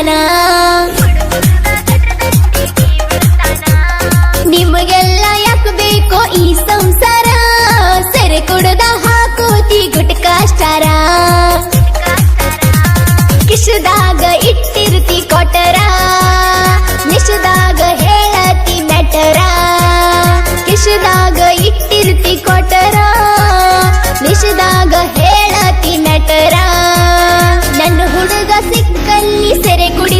ಬಿಡ್ತಾನ. ನಿಮಗೆಲ್ಲ ಯಾಕೆ ಬೇಕೋ ಈ ಸಂಸಾರ, ಸೆರೆ ಕುಡ್ದ ಹಾಕೋತಿ ಗುಟ್ಕಾಷ್ಟಾರ. ಕಿಶದಾಗ ಇಟ್ಟಿರ್ತಿ ಕೊಟರ, ನಿಶದಾಗ ಹೇಳತಿ ಮೆಟರ. ಕಿಶದಾಗ ಇಟ್ಟಿರ್ತಿ ಕೊಟರ, ನಿಶದಾಗ ಹೇಳತಿ ಮೆಟರ. ನನ್ನ ಹುಡುಗ ಸಿಕ್ಕಲ್ಲಿ ಸೆರೆ ಕುಡಿ